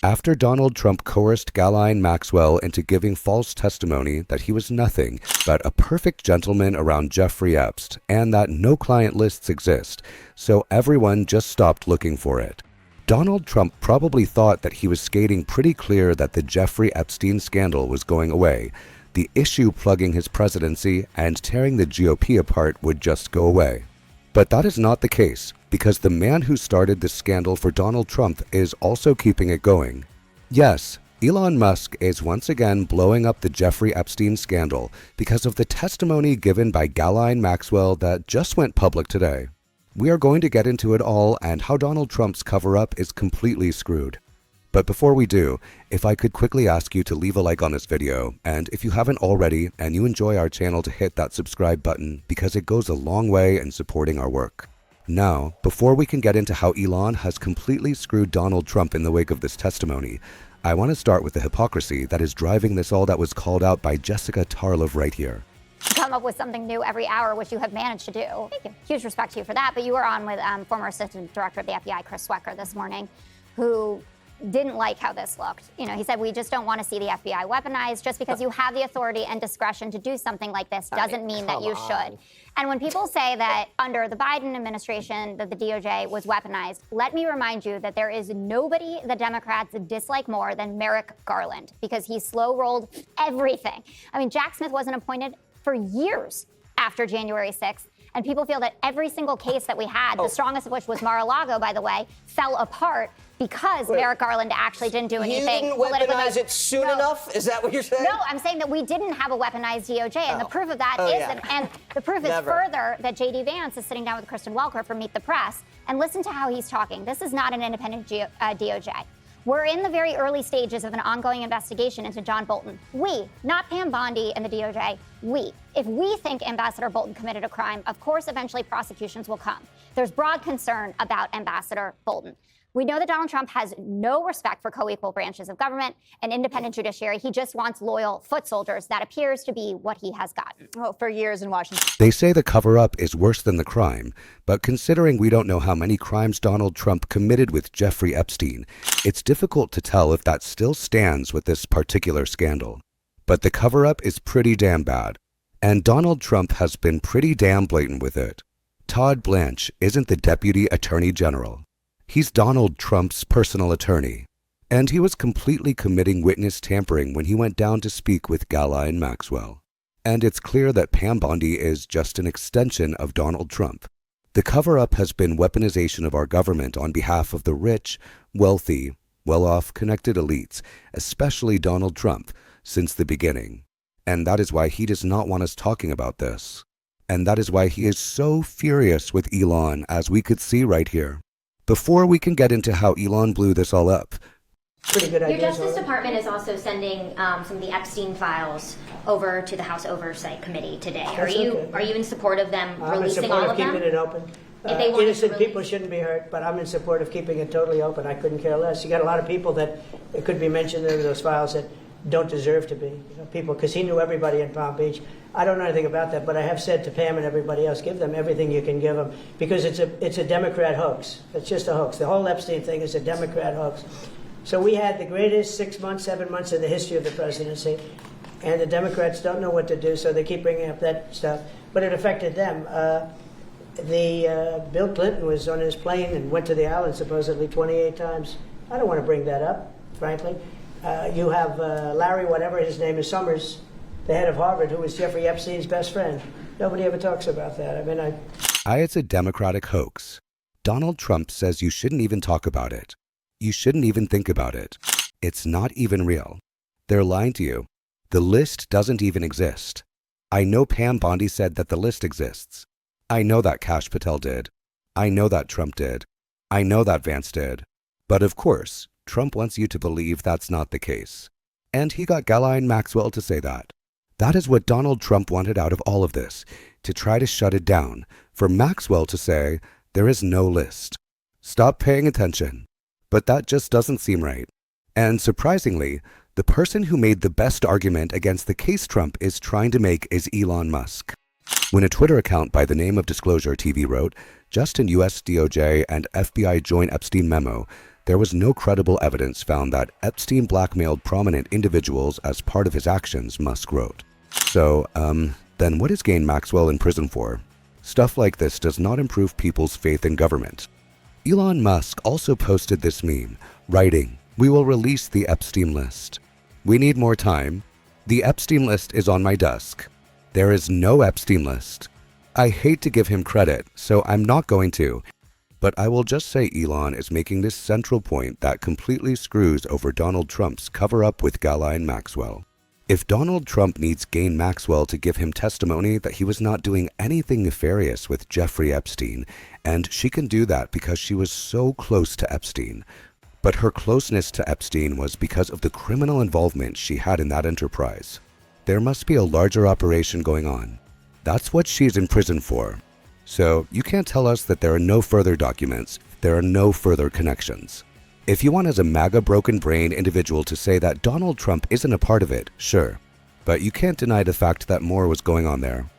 After Donald Trump coerced Ghislaine Maxwell into giving false testimony that he was nothing but a perfect gentleman around Jeffrey Epstein and that no client lists exist, so everyone just stopped looking for it. Donald Trump probably thought that he was skating pretty clear that the Jeffrey Epstein scandal was going away. The issue plugging his presidency and tearing the GOP apart would just go away. But that is not the case, because the man who started this scandal for Donald Trump is also keeping it going. Yes, Elon Musk is once again blowing up the Jeffrey Epstein scandal because of the testimony given by Ghislaine Maxwell that just went public today. We are going to get into it all and how Donald Trump's cover-up is completely screwed. But before we do, if I could quickly ask you to leave a like on this video, and if you haven't already and you enjoy our channel, to hit that subscribe button because it goes a long way in supporting our work. Now, before we can get into how Elon has completely screwed Donald Trump in the wake of this testimony, I want to start with the hypocrisy that is driving this all that was called out by Jessica Tarlov right here. Come up with something new every hour, which you have managed to do. Thank you. Huge respect to you for that. But you were on with former Assistant Director of the FBI, Chris Swecker, this morning, who didn't like how this looked. You know, he said, we just don't want to see the FBI weaponized. Just because you have the authority and discretion to do something like this doesn't mean that you should. And when people say that under the Biden administration that the DOJ was weaponized, let me remind you that there is nobody the Democrats dislike more than Merrick Garland, because he slow-rolled everything. I mean, Jack Smith wasn't appointed for years after January 6th. And people feel that every single case that we had, the strongest of which was Mar-a-Lago, by the way, fell apart because Merrick Garland actually didn't do anything. You didn't weaponize it soon enough? Is that what you're saying? No, I'm saying that we didn't have a weaponized DOJ, and the proof of that and the proof is further that J.D. Vance is sitting down with Kristen Welker for Meet the Press, and listen to how he's talking. This is not an independent DOJ. We're in the very early stages of an ongoing investigation into John Bolton. We, not Pam Bondi and the DOJ, we. If we think Ambassador Bolton committed a crime, of course, eventually prosecutions will come. There's broad concern about Ambassador Bolton. We know that Donald Trump has no respect for co-equal branches of government and independent judiciary. He just wants loyal foot soldiers. That appears to be what he has gotten. Well, for years in Washington. They say the cover-up is worse than the crime, but considering we don't know how many crimes Donald Trump committed with Jeffrey Epstein, it's difficult to tell if that still stands with this particular scandal. But the cover-up is pretty damn bad, and Donald Trump has been pretty damn blatant with it. Todd Blanche isn't the Deputy Attorney General. He's Donald Trump's personal attorney, and he was completely committing witness tampering when he went down to speak with Ghislaine Maxwell. And it's clear that Pam Bondi is just an extension of Donald Trump. The cover-up has been weaponization of our government on behalf of the rich, wealthy, well-off, connected elites, especially Donald Trump, since the beginning. And that is why he does not want us talking about this. And that is why he is so furious with Elon, as we could see right here. Before we can get into how Elon blew this all up, pretty good idea. Your Justice Department is also sending some of the Epstein files over to the House Oversight Committee today. Are you in support of them releasing all of them? I'm in support of keeping it open. If they innocent people shouldn't be hurt, but I'm in support of keeping it totally open. I couldn't care less. You got a lot of people that it could be mentioned in those files that don't deserve to be. You know, people, because he knew everybody in Palm Beach. I don't know anything about that, but I have said to Pam and everybody else, give them everything you can give them, because it's a Democrat hoax. It's just a hoax. The whole Epstein thing is a Democrat hoax. So we had the greatest 6 months, 7 months in the history of the presidency, and the Democrats don't know what to do, so they keep bringing up that stuff. But it affected them. Bill Clinton was on his plane and went to the island supposedly 28 times. I don't want to bring that up, frankly. You have Larry, whatever his name is, Summers, the head of Harvard, who was Jeffrey Epstein's best friend. Nobody ever talks about that. I mean, it's a Democratic hoax. Donald Trump says you shouldn't even talk about it. You shouldn't even think about it. It's not even real. They're lying to you. The list doesn't even exist. I know Pam Bondi said that the list exists. I know that Kash Patel did. I know that Trump did. I know that Vance did. But of course, Trump wants you to believe that's not the case. And he got Ghislaine Maxwell to say that. That is what Donald Trump wanted out of all of this, to try to shut it down, for Maxwell to say, there is no list. Stop paying attention. But that just doesn't seem right. And surprisingly, the person who made the best argument against the case Trump is trying to make is Elon Musk. When a Twitter account by the name of Disclosure TV wrote, just in US DOJ and FBI joint Epstein memo, there was no credible evidence found that Epstein blackmailed prominent individuals as part of his actions, Musk wrote. So, then what is Ghislaine Maxwell in prison for? Stuff like this does not improve people's faith in government. Elon Musk also posted this meme, writing, "We will release the Epstein list. We need more time. The Epstein list is on my desk. There is no Epstein list. I hate to give him credit, so I'm not going to. But I will just say Elon is making this central point that completely screws over Donald Trump's cover-up with Ghislaine Maxwell. If Donald Trump needs Ghislaine Maxwell to give him testimony that he was not doing anything nefarious with Jeffrey Epstein, and she can do that because she was so close to Epstein, but her closeness to Epstein was because of the criminal involvement she had in that enterprise. There must be a larger operation going on. That's what she's in prison for. So you can't tell us that there are no further documents, there are no further connections. If you want as a MAGA broken brain individual to say that Donald Trump isn't a part of it, sure. But you can't deny the fact that more was going on there.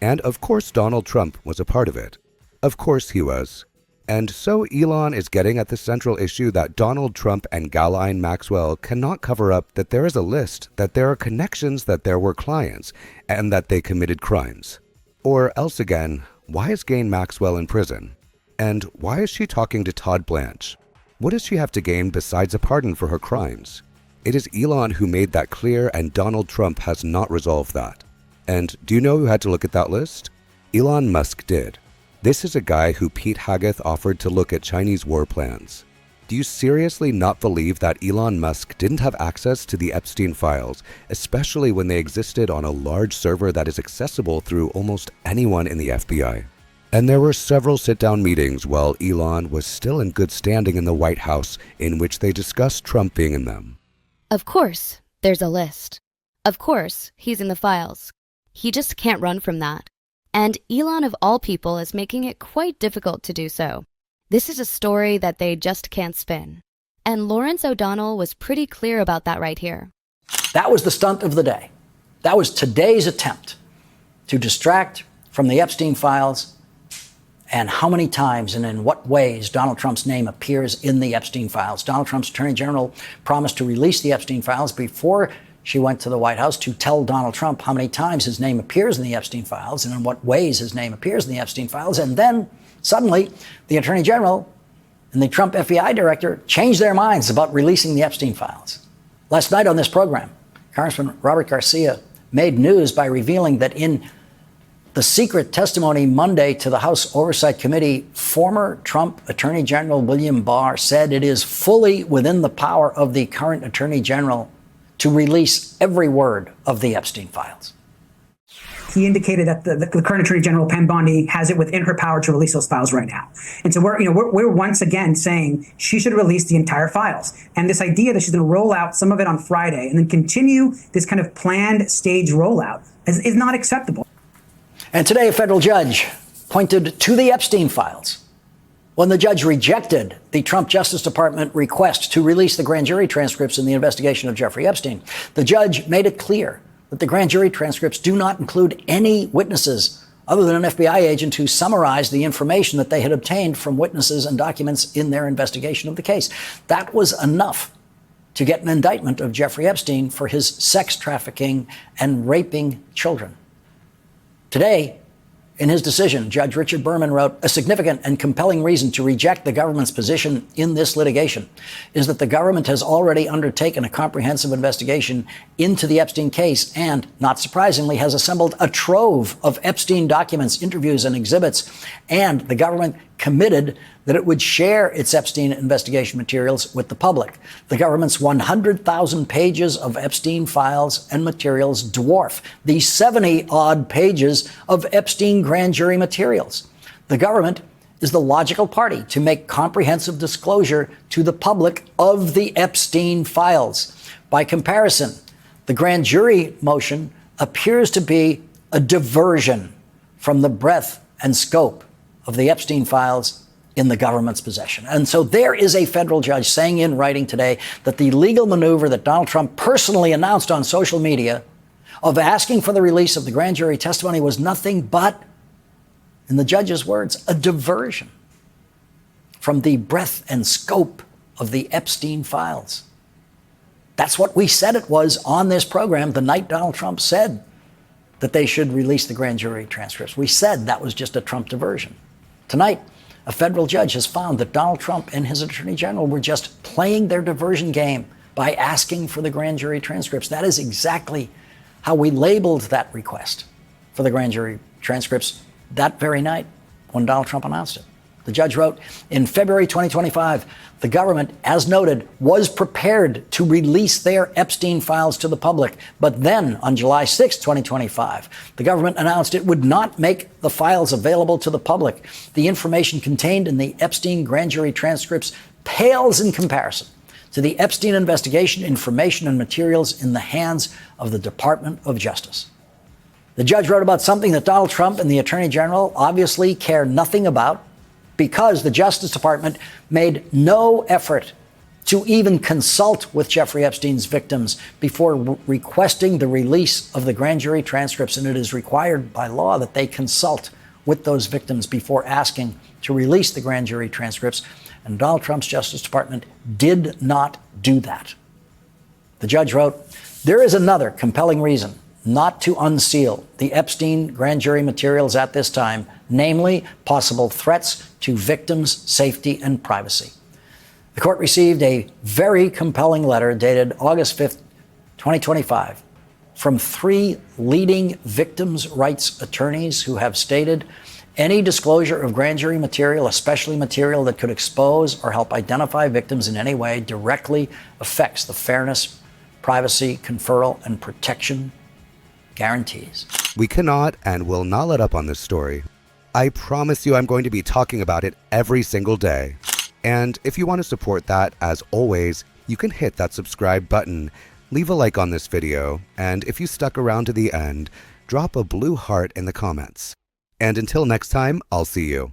And of course Donald Trump was a part of it. Of course he was. And so Elon is getting at the central issue that Donald Trump and Ghislaine Maxwell cannot cover up that there is a list, that there are connections, that there were clients, and that they committed crimes. Or else again, why is Ghislaine Maxwell in prison? And why is she talking to Todd Blanche? What does she have to gain besides a pardon for her crimes? It is Elon who made that clear, and Donald Trump has not resolved that. And do you know who had to look at that list? Elon Musk did. This is a guy who Pete Haggith offered to look at Chinese war plans. Do you seriously not believe that Elon Musk didn't have access to the Epstein files, especially when they existed on a large server that is accessible through almost anyone in the FBI? And there were several sit-down meetings while Elon was still in good standing in the White House in which they discussed Trump being in them. Of course, there's a list. Of course, he's in the files. He just can't run from that. And Elon of all people is making it quite difficult to do so. This is a story that they just can't spin. And Lawrence O'Donnell was pretty clear about that right here. That was the stunt of the day. That was today's attempt to distract from the Epstein files and how many times and in what ways Donald Trump's name appears in the Epstein files. Donald Trump's attorney general promised to release the Epstein files before she went to the White House to tell Donald Trump how many times his name appears in the Epstein files and in what ways his name appears in the Epstein files. And then suddenly the attorney general and the Trump FBI director changed their minds about releasing the Epstein files. Last night on this program, Congressman Robert Garcia made news by revealing that in the secret testimony Monday to the House Oversight Committee, former Trump Attorney General William Barr said it is fully within the power of the current Attorney General to release every word of the Epstein files. He indicated that the current Attorney General, Pam Bondi, has it within her power to release those files right now. And so we're once again saying she should release the entire files. And this idea that she's going to roll out some of it on Friday and then continue this kind of planned stage rollout is not acceptable. And today, a federal judge pointed to the Epstein files when the judge rejected the Trump Justice Department request to release the grand jury transcripts in the investigation of Jeffrey Epstein. The judge made it clear that the grand jury transcripts do not include any witnesses other than an FBI agent who summarized the information that they had obtained from witnesses and documents in their investigation of the case. That was enough to get an indictment of Jeffrey Epstein for his sex trafficking and raping children. Today, in his decision, Judge Richard Berman wrote, a significant and compelling reason to reject the government's position in this litigation is that the government has already undertaken a comprehensive investigation into the Epstein case and, not surprisingly, has assembled a trove of Epstein documents, interviews, and exhibits. And the government committed that it would share its Epstein investigation materials with the public. The government's 100,000 pages of Epstein files and materials dwarf the 70-odd pages of Epstein grand jury materials. The government is the logical party to make comprehensive disclosure to the public of the Epstein files. By comparison, the grand jury motion appears to be a diversion from the breadth and scope of the Epstein files in the government's possession. And so there is a federal judge saying in writing today that the legal maneuver that Donald Trump personally announced on social media of asking for the release of the grand jury testimony was nothing but, in the judge's words, a diversion from the breadth and scope of the Epstein files. That's what we said it was on this program the night Donald Trump said that they should release the grand jury transcripts. We said that was just a Trump diversion. Tonight, a federal judge has found that Donald Trump and his attorney general were just playing their diversion game by asking for the grand jury transcripts. That is exactly how we labeled that request for the grand jury transcripts that very night when Donald Trump announced it. The judge wrote, in February 2025, the government, as noted, was prepared to release their Epstein files to the public. But then, on July 6, 2025, the government announced it would not make the files available to the public. The information contained in the Epstein grand jury transcripts pales in comparison to the Epstein investigation information and materials in the hands of the Department of Justice. The judge wrote about something that Donald Trump and the Attorney General obviously care nothing about, because the Justice Department made no effort to even consult with Jeffrey Epstein's victims before requesting the release of the grand jury transcripts. And it is required by law that they consult with those victims before asking to release the grand jury transcripts. And Donald Trump's Justice Department did not do that. The judge wrote, there is another compelling reason not to unseal the Epstein grand jury materials at this time, namely possible threats to victims' safety and privacy. The court received a very compelling letter dated August 5th, 2025, from 3 leading victims' rights attorneys who have stated any disclosure of grand jury material, especially material that could expose or help identify victims in any way, directly affects the fairness, privacy, conferral, and protection guarantees. We cannot and will not let up on this story. I promise you I'm going to be talking about it every single day. And if you want to support that, as always, you can hit that subscribe button, leave a like on this video, and if you stuck around to the end, drop a blue heart in the comments. And until next time, I'll see you.